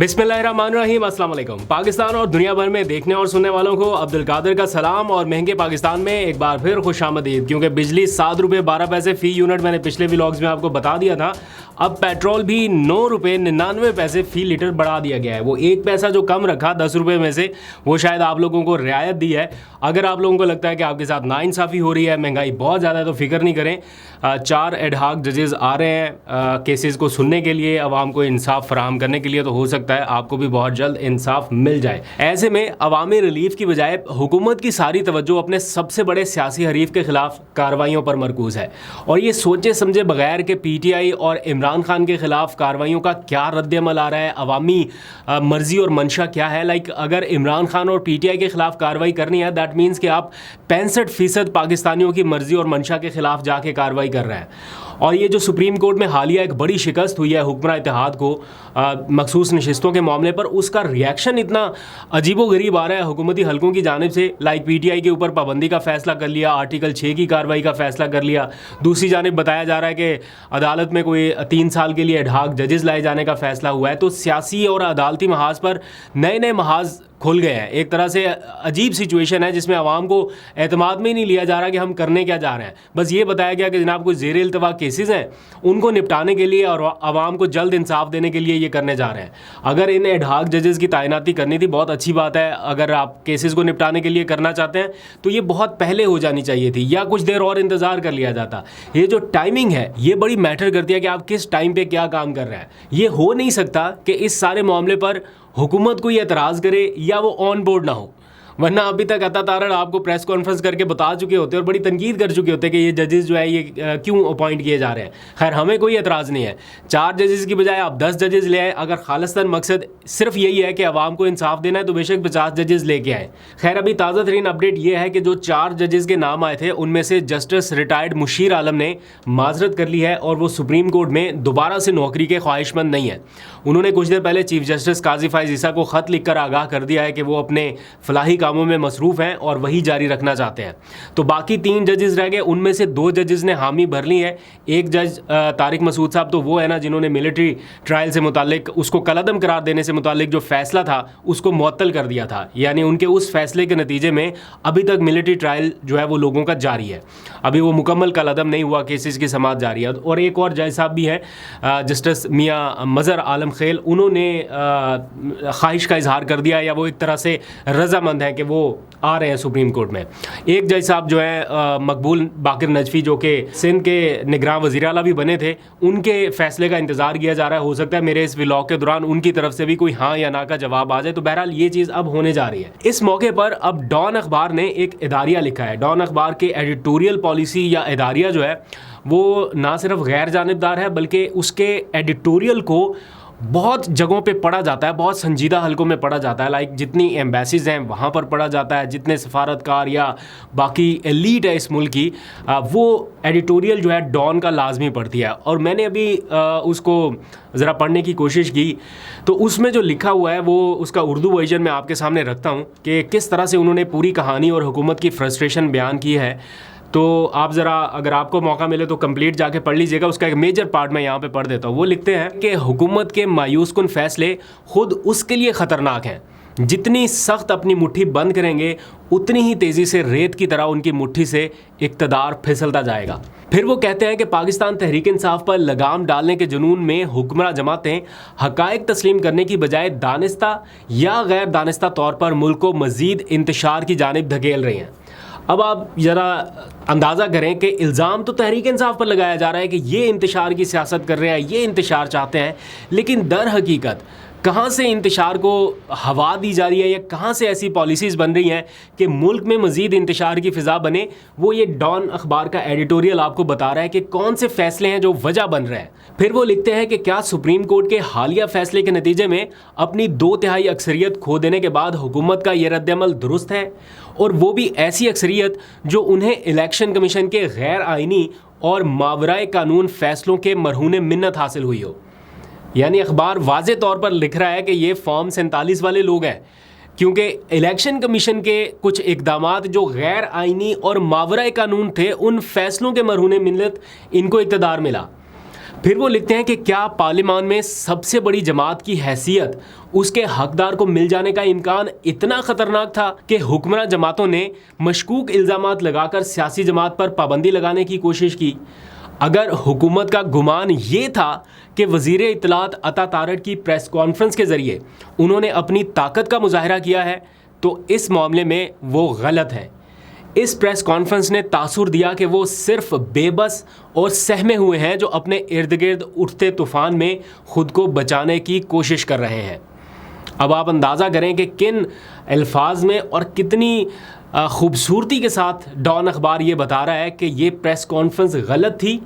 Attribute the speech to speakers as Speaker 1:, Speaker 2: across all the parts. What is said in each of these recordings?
Speaker 1: बिस्मिल्लाहिर्रहमानिर्रहीम, अस्सलाम वालेकुम। पाकिस्तान और दुनिया भर में देखने और सुनने वालों को अब्दुल कादिर का सलाम। और महंगे पाकिस्तान में एक बार फिर खुशामदीद, क्योंकि बिजली 7 रुपये 12 पैसे फ़ी यूनिट मैंने पिछले व्लॉग्स में आपको बता दिया था। अब पेट्रोल भी 9 रुपये 99 पैसे फ़ी लीटर बढ़ा दिया गया है। वो 1 पैसा जो कम रखा 10 रुपये में से, वो शायद आप लोगों को रियायत दी है। अगर आप लोगों को लगता है कि आपके साथ नाइंसाफ़ी हो रही है, महंगाई बहुत ज़्यादा है, तो फिक्र नहीं करें। 4 एडहाक जजेस आ रहे हैं केसेस को सुनने के लिए, अवाम को इंसाफ फराहम करने के लिए। तो हो सकता है आपको भी बहुत जल्द इंसाफ मिल जाए। ऐसे में अवामी रिलीफ की बजाय हुकूमत की सारी तवज्जो अपने सबसे बड़े सियासी हरीफ के खिलाफ कार्रवाइयों पर मरकूज़ है। और ये सोचे समझे बगैर के PTI और इमरान खान के खिलाफ कार्रवाइयों का क्या रद्द-ए-अमल आ रहा है, अवामी मर्जी और मंशा क्या है। अगर इमरान खान और PTI के खिलाफ कार्रवाई करनी है, दैट मीन्स कि आप 65% पाकिस्तानियों की मर्जी और मंशा के खिलाफ जाके कार्रवाई कर रहे हैं। और ये जो सुप्रीम कोर्ट में हालिया एक बड़ी शिकस्त हुई है हुक्मरान इत्तेहाद को मखसूस नशिस्तों के मामले पर, उसका रिएक्शन इतना अजीबोगरीब आ रहा है हुकूमती हलकों की जानिब से। PTI के ऊपर पाबंदी का फैसला कर लिया, आर्टिकल 6 की कार्रवाई का फैसला कर लिया। दूसरी जानिब बताया जा रहा है कि अदालत में कोई 3 साल के लिए एडहाक जजेस लाए जाने का फैसला हुआ है। तो सियासी और अदालती महाज पर नए नए महाज खुल गए हैं। एक तरह से अजीब सिचुएशन है जिसमें आवाम को एतमाद में ही नहीं लिया जा रहा कि हम करने क्या जा रहे हैं। बस ये बताया गया कि जनाब कुछ ज़ेर इल्तवा केसेस हैं, उनको निपटाने के लिए और आवाम को जल्द इंसाफ देने के लिए ये करने जा रहे हैं। अगर इन एडहाक जजेस की तैनाती करनी थी, बहुत अच्छी बात है। अगर आप केसेस को निपटाने के लिए करना चाहते हैं तो ये बहुत पहले हो जानी चाहिए थी, या कुछ देर और इंतज़ार कर लिया जाता। ये जो टाइमिंग है ये बड़ी मैटर करती है कि आप किस टाइम पर क्या काम कर रहे हैं। ये हो नहीं सकता कि इस सारे मामले पर हुकूमत कोई एतराज़ करे या वो ऑन बोर्ड ना हो, वरना अभी तक अता तारड़ आपको प्रेस कॉन्फ्रेंस करके बता चुके होते और बड़ी तनकीद कर चुके होते कि ये जजेस जो है ये क्यों अपॉइंट किए जा रहे हैं। खैर, हमें कोई एतराज़ नहीं है। 4 जजेस की बजाय आप 10 जजेस ले आए। अगर खालिस्तान मकसद सिर्फ यही है कि आवाम को इंसाफ देना है तो बेशक 50 जजेस लेके आए। खैर, अभी ताज़ा तरीन अपडेट ये है कि जो 4 जजेस के नाम आए थे उनमें से जस्टिस रिटायर्ड मुशीर आलम ने माजरत कर ली है और वो सुप्रीम कोर्ट में दोबारा से नौकरी के ख्वाहिशमंद नहीं है। उन्होंने कुछ देर पहले चीफ जस्टिस काजी फाइज ईसा को ख़त लिखकर आगाह कर दिया है कि वो अपने फलाही कामों में मसरूफ़ हैं और वही जारी रखना चाहते हैं। तो बाकी 3 जजेस रह गए, उनमें से 2 जजेस ने हामी भर ली है। एक जज तारिक मसूद साहब तो वो है ना जिन्होंने मिलिट्री ट्रायल से मुतालिक उसको कलअदम करार देने से मुतालिक जो फैसला था उसको मुअत्तल कर दिया था। यानी उनके उस फैसले के नतीजे में अभी तक मिलिट्री ट्रायल जो है वो लोगों का जारी है, अभी वो मुकम्मल कलअदम नहीं हुआ, केसेस की समाअत जारी है। और एक और जज साहब भी है जस्टिस मियाँ मज़हर आलम खेल, उन्होंने ख्वाहिश का इजहार कर दिया या वो एक तरह से रजामंद है कि वो आ रहे हैं सुप्रीम कोर्ट में। एक जज साहब जो है मकबूल बाकिर नजफी, जो कि सिंध के निगरान वज़ीर आला भी बने थे, उनके फैसले का इंतज़ार किया जा रहा है। हो सकता है मेरे इस व्लॉग के दौरान उनकी तरफ से भी कोई हाँ या ना का जवाब आ जाए। तो बहरहाल ये चीज़ अब होने जा रही है। इस मौके पर अब डॉन अखबार ने एक इदारिया लिखा है। डॉन अखबार के एडिटोरियल पॉलिसी या इदारिया जो है वो ना सिर्फ गैर जानिबदार है बल्कि उसके एडिटोरियल को बहुत जगहों पे पढ़ा जाता है, बहुत संजीदा हलकों में पढ़ा जाता है। जितनी एम्बेसीज़ हैं वहाँ पर पढ़ा जाता है, जितने सफारतकार या बाकी एलीट है इस मुल्क की, वो एडिटोरियल जो है डॉन का लाजमी पढ़ती है। और मैंने अभी उसको ज़रा पढ़ने की कोशिश की तो उसमें जो लिखा हुआ है वो उसका उर्दू वर्जन में आपके सामने रखता हूँ कि किस तरह से उन्होंने पूरी कहानी और हुकूमत की फ्रस्ट्रेशन बयान की है। तो आप ज़रा, अगर आपको मौका मिले तो कंप्लीट जाके पढ़ लीजिएगा। उसका एक मेजर पार्ट मैं यहाँ पे पढ़ देता हूँ। वो लिखते हैं कि हुकूमत के मायूस कुन फैसले खुद उसके लिए ख़तरनाक हैं। जितनी सख्त अपनी मुट्ठी बंद करेंगे उतनी ही तेज़ी से रेत की तरह उनकी मुट्ठी से इक़्तिदार फिसलता जाएगा। फिर वो कहते हैं कि पाकिस्तान तहरीक इंसाफ पर लगाम डालने के जुनून में हुक्मरां जमातें हक़ाइक़ तस्लीम करने की बजाय दानिस्ता या गैर दानिस्ता तौर पर मुल्क को मज़ीद इंतशार की जानिब धकेल रही हैं। अब आप ज़रा अंदाज़ा करें कि इल्ज़ाम तो तहरीक इंसाफ पर लगाया जा रहा है कि ये इंतशार की सियासत कर रहे हैं, ये इंतशार चाहते हैं, लेकिन दर हकीकत कहाँ से इंतशार को हवा दी जा रही है या कहाँ से ऐसी पॉलिसीज़ बन रही हैं कि मुल्क में मज़ीद इंतशार की फ़िज़ा बने, वो ये डॉन अखबार का एडिटोरियल आपको बता रहा है कि कौन से फ़ैसले हैं जो वजह बन रहे हैं। फिर वो लिखते हैं कि क्या सुप्रीम कोर्ट के हालिया फ़ैसले के नतीजे में अपनी 2/3 अक्सरियत खो देने के बाद हुकूमत का ये रद्द-ए-अमल दुरुस्त है, और वो भी ऐसी अक्सरियत जो उन्हें इलेक्शन कमीशन के गैर आइनी और मावराए कानून फ़ैसलों के मरहून मिन्नत हासिल हुई हो। यानी अखबार वाज़े तौर पर लिख रहा है कि ये फॉर्म 47 वाले लोग हैं, क्योंकि इलेक्शन कमीशन के कुछ इक़दामात जो गैर आइनी और मावराए कानून थे, उन फैसलों के मरहून मिन्नत इनको इक़्तिदार मिला। फिर वो लिखते हैं कि क्या पार्लियामान में सबसे बड़ी जमात की हैसियत उसके हकदार को मिल जाने का इम्कान इतना खतरनाक था कि हुक्मरान जमातों ने मशकूक इल्ज़ामात लगाकर सियासी जमात पर पाबंदी लगाने की कोशिश की। अगर हुकूमत का गुमान ये था कि वज़ीर इत्तलात अता तारड़ की प्रेस कॉन्फ्रेंस के ज़रिए उन्होंने अपनी ताकत का मुजाहरा किया है, तो इस मामले में वो गलत है। इस प्रेस कॉन्फ्रेंस ने तासुर दिया कि वो सिर्फ बेबस और सहमे हुए हैं जो अपने इर्द गिर्द उठते तूफ़ान में ख़ुद को बचाने की कोशिश कर रहे हैं। अब आप अंदाज़ा करें कि किन अल्फाज में और कितनी खूबसूरती के साथ डॉन अखबार ये बता रहा है कि ये प्रेस कॉन्फ्रेंस गलत थी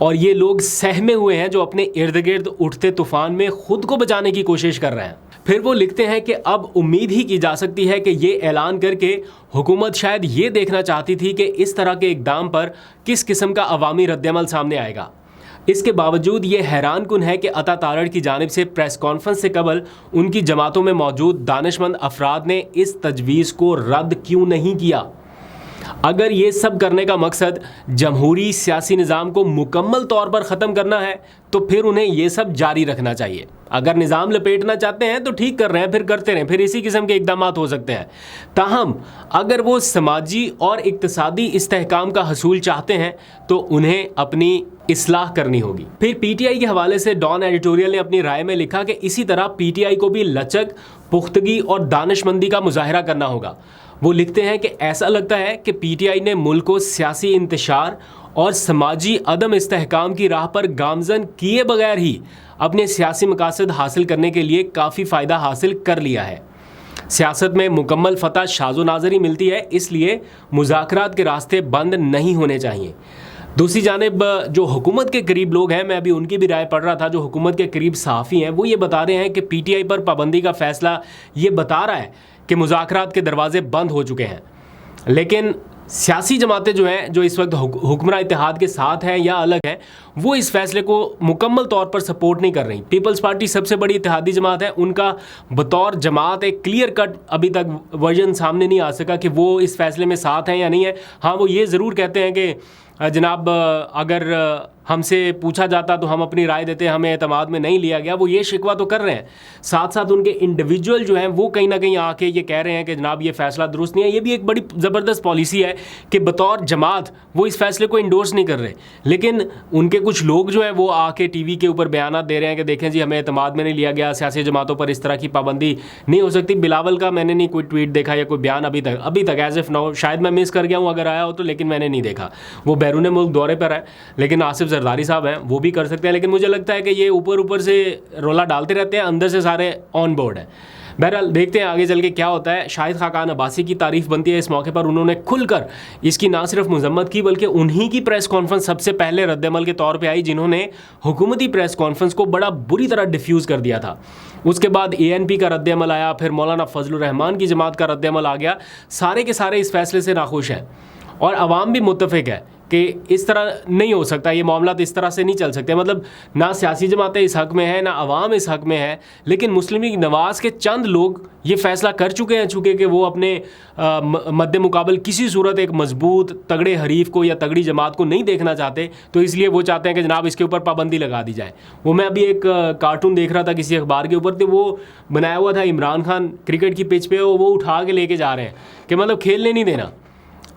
Speaker 1: और ये लोग सहमे हुए हैं जो अपने इर्द गिर्द उठते तूफ़ान में ख़ुद को बचाने की कोशिश कर रहे हैं। फिर वो लिखते हैं कि अब उम्मीद ही की जा सकती है कि ये ऐलान करके हुकूमत शायद ये देखना चाहती थी कि इस तरह के इक़दाम पर किस किस्म का अवामी रद्दअमल सामने आएगा। इसके बावजूद ये हैरानकुन है कि अता तारड़ की जानिब से प्रेस कॉन्फ्रेंस से कबल उनकी जमातों में मौजूद दानिशमंद अफराद ने इस तजवीज़ को रद्द क्यों नहीं किया। अगर ये सब करने का मकसद जमहूरी सियासी निज़ाम को मुकम्मल तौर पर ख़त्म करना है तो फिर उन्हें ये सब जारी रखना चाहिए। अगर निज़ाम लपेटना चाहते हैं तो ठीक कर रहे हैं, फिर करते रहें, फिर इसी किस्म के इक़दाम हो सकते हैं। ताहम अगर वो समाजी और इक़्तिसादी इस्तेहकाम का हसूल चाहते हैं तो उन्हें अपनी इस्लाह करनी होगी। फिर पीटीआई के हवाले से डॉन एडिटोरियल ने अपनी राय में लिखा कि इसी तरह पीटीआई को भी लचक, पुख्तगी और दानिशमंदी का मुजाहरा करना होगा। वो लिखते हैं कि ऐसा लगता है कि पीटीआई ने मुल्क को सियासी इंतशार और समाजी अदम इस्तेहकाम की राह पर गामजन किए बगैर ही अपने सियासी मकासद हासिल करने के लिए काफ़ी फ़ायदा हासिल कर लिया है। सियासत में मुकम्मल फ़तह शाज़ो नाज़री मिलती है, इसलिए मुज़ाकरात के रास्ते बंद नहीं होने चाहिए। दूसरी जानिब जो हुकूमत के करीब लोग हैं, मैं अभी उनकी भी राय पढ़ रहा था, जो हुकूमत के करीब सहाफ़ी हैं, वो ये बता रहे हैं कि पीटीआई पर पाबंदी का फ़ैसला ये बता रहा है कि मुज़ाकरात के दरवाज़े बंद हो चुके हैं। लेकिन सियासी जमातें जो हैं, जो इस वक्त हुक्मरान इत्तेहाद के साथ हैं या अलग हैं, वो इस फैसले को मुकम्मल तौर पर सपोर्ट नहीं कर रही। पीपल्स पार्टी सबसे बड़ी इत्तेहादी जमात है, उनका बतौर जमात एक क्लियर कट अभी तक वर्जन सामने नहीं आ सका कि वो इस फैसले में साथ हैं या नहीं है। हाँ, वो ये ज़रूर कहते हैं कि जनाब अगर हमसे पूछा जाता तो हम अपनी राय देते, हमें एतमाद में नहीं लिया गया, वो ये शिकवा तो कर रहे हैं। साथ साथ उनके इंडिविजुअल जो हैं वो कहीं ना कहीं आके ये कह रहे हैं कि जनाब ये फ़ैसला दुरुस्त नहीं है। ये भी एक बड़ी ज़बरदस्त पॉलिसी है कि बतौर जमात वो इस फैसले को इंडोर्स नहीं कर रहे, लेकिन उनके कुछ लोग जो हैं वो आके टीवी के ऊपर बयान दे रहे हैं कि देखें जी हमें एतमाद में नहीं लिया गया, सियासी जमातों पर इस तरह की पाबंदी नहीं हो सकती। बिलावल का मैंने नहीं कोई ट्वीट देखा या कोई बयान अभी तक एज एफ नाउ, शायद मैं मिस कर गया हूँ अगर आया हो तो, लेकिन मैंने नहीं देखा। वो बैरून मुल्क दौरे पर है, लेकिन आसिफ जरदारी साहब हैं, वो भी कर सकते हैं। लेकिन मुझे लगता है कि ये ऊपर से रोला डालते रहते हैं, अंदर से सारे ऑन बोर्ड हैं। बहरहाल देखते हैं आगे चल के क्या होता है। शाहिद खाकान अब्बासी की तारीफ बनती है इस मौके पर, उन्होंने खुलकर इसकी ना सिर्फ मजम्मत की बल्कि उन्हीं की प्रेस कॉन्फ्रेंस सबसे पहले रद्दअमल के तौर पे आई जिन्होंने हुकूमती प्रेस कॉन्फ्रेंस को बड़ा बुरी तरह डिफ्यूज़ कर दिया था। उसके बाद ANP का रद्दअमल आया, फिर मौलाना फजलुर रहमान की जमात का रद्दअमल आ गया। सारे के सारे इस फैसले से नाखुश हैं और अवाम भी मुत्तफ़िक है कि इस तरह नहीं हो सकता, ये मामला तो इस तरह से नहीं चल सकते। मतलब ना सियासी जमातें इस हक़ में हैं, ना अवाम इस हक़ में है, लेकिन मुस्लिम लीग नवाज़ के चंद लोग ये फ़ैसला कर चुके हैं चूँकि कि वो अपने मद्दे मुकाबल किसी सूरत एक मजबूत तगड़े हरीफ को या तगड़ी जमात को नहीं देखना चाहते, तो इसलिए वो चाहते हैं कि जनाब इसके ऊपर पाबंदी लगा दी जाए। वो मैं अभी एक कार्टून देख रहा था किसी अखबार के ऊपर, तो वो बनाया हुआ था इमरान खान क्रिकेट की पिच पे, वो उठा के लेके जा रहे हैं कि मतलब खेलने नहीं देना।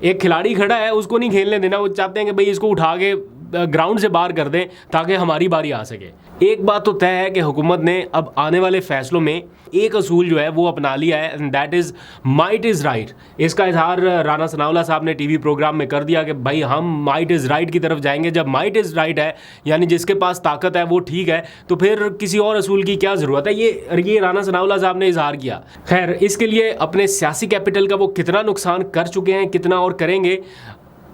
Speaker 1: एक खिलाड़ी खड़ा है, उसको नहीं खेलने देना, वो चाहते हैं कि भाई इसको उठा के ग्राउंड से बाहर कर दें ताकि हमारी बारी आ सके। एक बात तो तय है कि हुकूमत ने अब आने वाले फ़ैसलों में एक असूल जो है वो अपना लिया है, and that is might is right. इसका इजहार राना सनाउल्लाह साहब ने टीवी प्रोग्राम में कर दिया कि भाई हम माइट इज़ राइट की तरफ जाएंगे। जब माइट इज़ राइट है यानी जिसके पास ताकत है वो ठीक है, तो फिर किसी और असूल की क्या ज़रूरत है। ये राना सनाउल्लाह साहब ने इजहार किया। खैर, इसके लिए अपने सियासी कैपिटल का वो कितना नुकसान कर चुके हैं, कितना और करेंगे,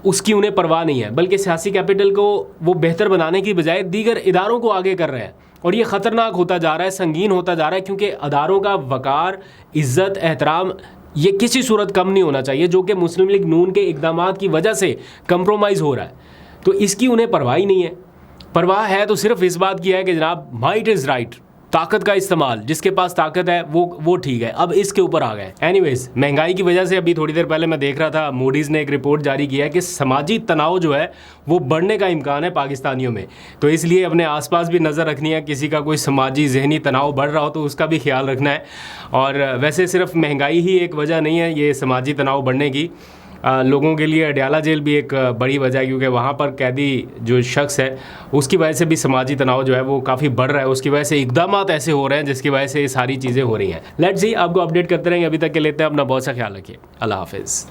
Speaker 1: उसकी उन्हें परवाह नहीं है, बल्कि सियासी कैपिटल को वो बेहतर बनाने की बजाय दीगर इदारों को आगे कर रहे हैं। और ये ख़तरनाक होता जा रहा है, संगीन होता जा रहा है, क्योंकि अदारों का वक़ार, इज़्ज़त, एहतराम ये किसी सूरत कम नहीं होना चाहिए, जो कि मुस्लिम लीग नून के इक़दामात की वजह से कंप्रोमाइज़ हो रहा है। तो इसकी उन्हें परवाह ही नहीं है। परवाह है तो सिर्फ इस बात की है कि जनाब माइट इज़ राइट, ताकत का इस्तेमाल, जिसके पास ताकत है वो ठीक है, अब इसके ऊपर आ गए। एनीवेज, महंगाई की वजह से अभी थोड़ी देर पहले मैं देख रहा था, मूडीज़ ने एक रिपोर्ट जारी किया है कि समाजी तनाव जो है वो बढ़ने का इम्कान है पाकिस्तानियों में। तो इसलिए अपने आसपास भी नज़र रखनी है, किसी का कोई समाजी जहनी तनाव बढ़ रहा हो तो उसका भी ख्याल रखना है। और वैसे सिर्फ महंगाई ही एक वजह नहीं है ये समाजी तनाव बढ़ने की, लोगों के लिए अडयाला जेल भी एक बड़ी वजह है, क्योंकि वहाँ पर कैदी जो शख्स है उसकी वजह से भी समाजी तनाव जो है वो काफ़ी बढ़ रहा है, उसकी वजह से इकदाम ऐसे हो रहे हैं जिसकी वजह से ये सारी चीज़ें हो रही हैं। लेट्स सी, आपको अपडेट करते रहेंगे। अभी तक के लेते हैं, अपना बहुत सा ख्याल रखिए। अल्लाह हाफिज़।